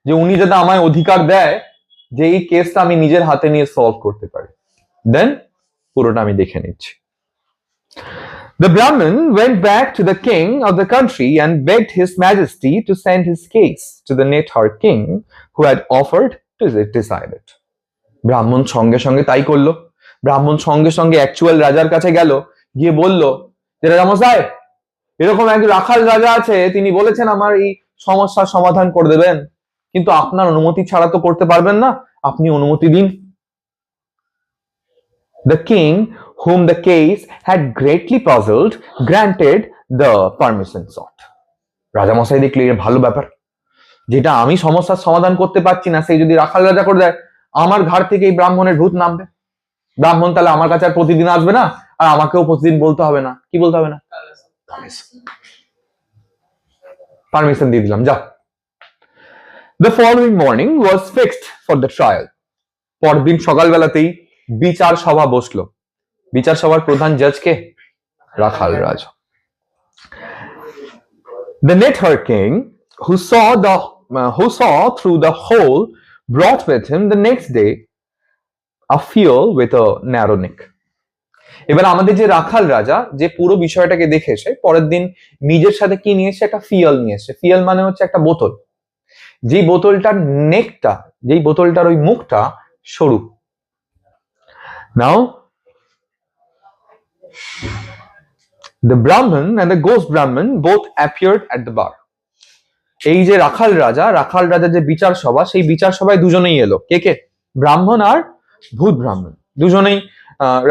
যে উনি যাতে আমায় অধিকার দেয় যে এই কেসটা আমি নিজের হাতে নিয়ে সলভ করতে পারি, দেন পুরোটা আমি দেখে নিচ্ছি। The Brahmin went back to the king of the country and begged his majesty to send his case to the Nethar king who had offered to decide it. ব্রাহ্মণ সঙ্গে সঙ্গে তাই করলো। ব্রাহ্মণ সঙ্গে সঙ্গে অ্যাকচুয়াল রাজার কাছে গেল, গিয়ে বলল যে রাজামশাই, এরকম এক রাখাল রাজা আছে, তিনি বলেছেন আমার এই সমস্যার সমাধান করে দেবেন, কিন্তু আপনার অনুমতি ছাড়া তো করতে পারবেন না, আপনি অনুমতি দিন। The king, whom the case had greatly puzzled, granted the permission sought. রাজামশাই দেখলে এর ভালো ব্যাপার, যেটা আমি সমস্যার সমাধান করতে পারছি না, সেই যদি রাখাল রাজা করে দেয়, আমার ঘাড় থেকে এই ব্রাহ্মণের ভূত নামবে। ব্রাহ্মণ তাহলে আমার কাছে আর প্রতিদিন আসবে না, আর আমাকেও প্রতিদিন বলতে হবে না, কি বলতে হবে না, পারমিশন দিয়ে দিলাম, যাও। The following morning was fixed for the trial. পরদিন সকালবেলাতেই বিচার সভা বসলো। বিচার সভার প্রধান জাজ কে? রাখাল রাজা। The Nethar king, who saw through the whole, brought with him the next day a field with a narrow neck. এবার আমাদের যে রাখাল রাজা, যে পুরো বিষয়টাকে দেখেছে, পরের দিন নিজের সাথে কি নিয়ে এসে? একটা ফিয়াল নিয়ে এসে। ফিয়াল মানে হচ্ছে একটা বোতল, যেই বোতলটার নেকটা, যেই বোতলটার ওই মুখটা সরু। Now, the Brahmin and the ghost Brahmin both appeared at the bar. এই যে রাখাল রাজা যে বিচার সভা, সেই বিচার সভায় দুজনেই এলো। কে কে? ব্রাহ্মণ আর ভূত ব্রাহ্মণ, দুজনেই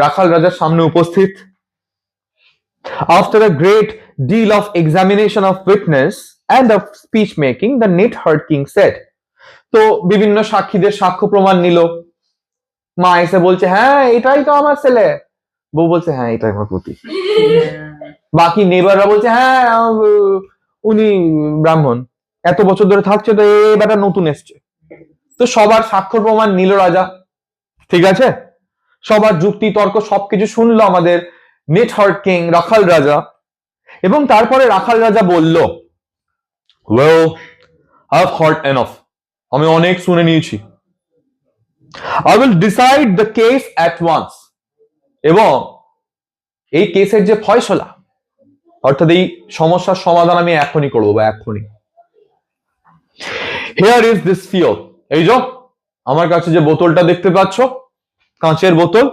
রাখাল রাজার সামনে উপস্থিত। After a great deal of examination of witness and of speech making, the Nethar king said, তো বিভিন্ন সাক্ষীদের সাক্ষ্য প্রমাণ নিল। মা এসে বলছে, হ্যাঁ এটাই তো আমার ছেলে। বউ বলছে, হ্যাঁ এটাই আমার পতি। বাকি নেবাররা বলছে, হ্যাঁ উনি ব্রাহ্মণ, এত বছর ধরে থাকছে, তো এবারটা নতুন এসছে। তো সবার সাক্ষ্য প্রমাণ নিল রাজা, ঠিক আছে, সবার যুক্তি তর্ক সবকিছু শুনলো আমাদের Nethar king, রাখাল রাজা। এবং তারপরে রাখাল রাজা বলল, well, I've heard enough, আমি অনেক শুনে নিয়েছি, I will decide the case at once. এবং এই কেসের যে ফয়সলা, অর্থাৎ এই সমস্যার সমাধান আমি এখনই করবো, বা এখনই। Here is this field. এই যে আমার কাছে যে বোতলটা দেখতে পাচ্ছ, কাঁচের বোতল,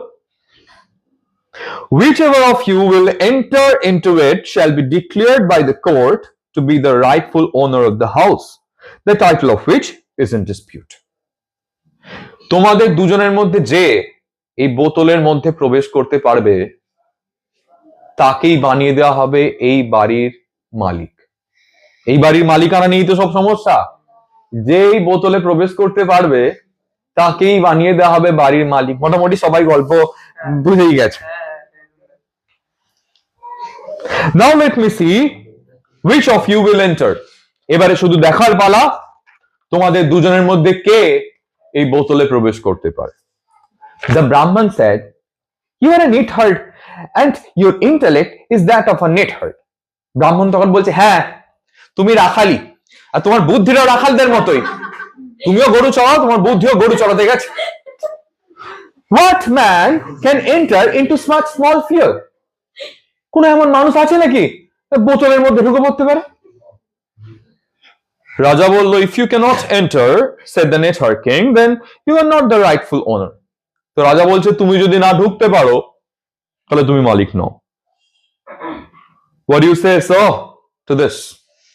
whichever of you will enter into it shall be declared by the court to be the rightful owner of the house, the title of which is in dispute. তোমাদের দুজনের মধ্যে যে এই বোতলের মধ্যে প্রবেশ করতে পারবে তাকেই বানিয়ে দেওয়া হবে এই বাড়ির মালিক। এই বাড়ির মালিকানা নিয়েই তো সব সমস্যা। যে এই বোতলে প্রবেশ করতে পারবে তাকেই বানিয়ে দেওয়া হবে বাড়ির মালিক। মোটামুটি সবাই গল্প বুঝেই গেছে। Now let me see which of you will enter. এবারে শুধু দেখার পালা তোমাদের দুজনের মধ্যে কে এই বোতলে প্রবেশ করতে পারে। The Brahman said, "You are a neatherd and your intellect is that of a neatherd." ব্রাহ্মণ তখন বলছে, হ্যাঁ তুমি রাখালি আর তোমার বুদ্ধিটাও রাখালদের মতোই, তুমিও গরু চড়াও, তোমার বুদ্ধিও গরু চড়াতে গেছে। What man can enter into such small field? কোন এমন মানুষ আছে নাকি বোতলের মধ্যে ঢুকে পড়তে পারে? রাজা বলল, if you cannot enter, said the neatherd king, then you are not the rightful owner. তো রাজা বলছে, তুমি যদি না ঢুকতে পারো তাহলে তুমি মালিক নও। What do you say, sir, to this?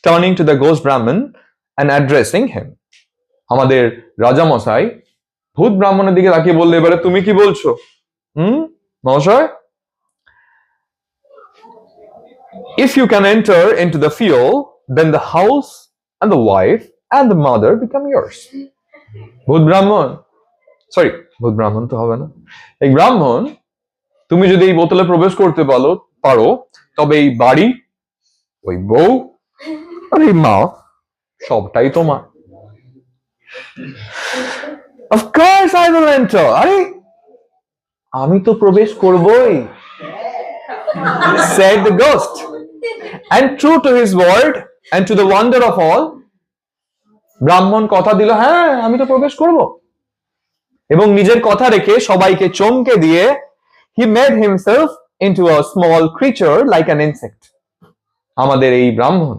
Turning to the ghost Brahmin and addressing him. আমাদের রাজা মশাই ভূত ব্রাহ্মণের দিকে তাকিয়ে বললে, এবারে তুমি কি বলছো মহাশয়? If you can enter into the field, then the house and the wife and the mother become yours. ভূত ব্রাহ্মণ, সরি ভূত ব্রাহ্মণ তো হবে না, এই ব্রাহ্মণ, তুমি যদি এই বোতলে প্রবেশ করতে পারো তবে এই বাড়ি, ওই বউ আর এই মা সবটাই তোমার। Of course I will enter. আরে আমি তো প্রবেশ করবই, said the ghost. And true to his word and to the wonder of all, ব্রাহ্মণ কথা দিল, হ্যাঁ আমি তো প্রবেশ করব। এবং নিজের কথা রেখে সবাইকে চমকে দিয়ে he made himself into a small creature like an insect. আমাদের এই ব্রাহ্মণ,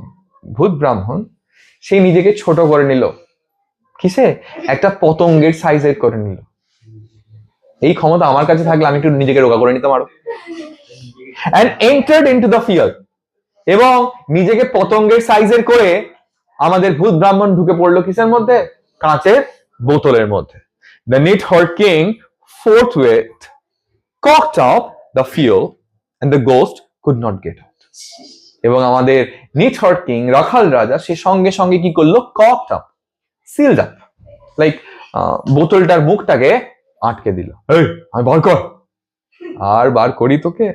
ভূত ব্রাহ্মণ, সে নিজেকে ছোট করে নিল। কিসে? একটা পতঙ্গের সাইজের করে নিল। এই ক্ষমতা আমার কাছে থাকলে আমি একটু নিজেকে রোগা করে নিতে পারো। And entered into the field. এবং নিজেকে পতঙ্গের সাইজের করে আমাদের ভূত ব্রাহ্মণ ঢুকে পড়লো কিসের মধ্যে? কাঁচের বোতলের মধ্যে। The neatherd king forthwith cocked up the field and the ghost could not get out. এবং আমাদের neatherd king, রাখাল রাজা, সে সঙ্গে সঙ্গে কি করলো? cocked up, sealed up, like বোতলটার মুখটাকে আটকে দিল। এই আমি বার কর, আর বার করি তোকে।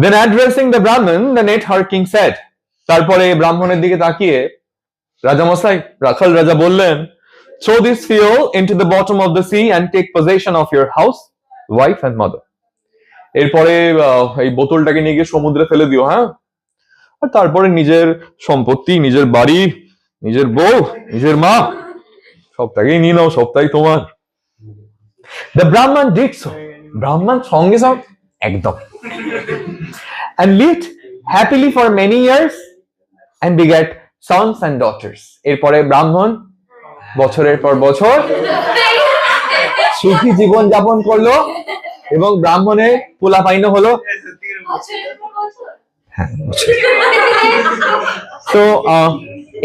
Then addressing the Brahmin, the neatherd king said, তারপরে ব্রাহ্মণের দিকে তাকিয়ে রাজামশাই, রাখাল রাজা বললেন, throw this fuel into the bottom of the sea and take possession of your house, wife and mother. এরপরে এই বোতলটাকে নিয়ে গিয়ে সমুদ্রে ফেলে দিও, হ্যাঁ, আর তারপরে নিজের সম্পত্তি, নিজের বাড়ি, নিজের বউ, নিজের মা সবটাকেই নিয়ে নাও, সবটাই তোমার। The Brahman did so. ব্রাহ্মণ সঙ্গে সঙ্গে একদম, and lived happily for many years and begat sons and daughters. এরপরে ব্রাহ্মণ বছরের পর বছর সুখী জীবন যাপন করলো এবং ব্রাহ্মণের পোলাপাইন হলো। তো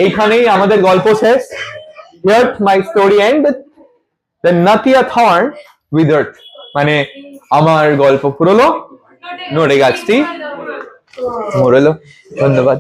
এইখানেই আমাদের গল্প শেষ। Here my story end. The Natia thorn withered. মানে আমার গল্প পুরোলো, নড়ে গাছটি মরলো। ধন্যবাদ।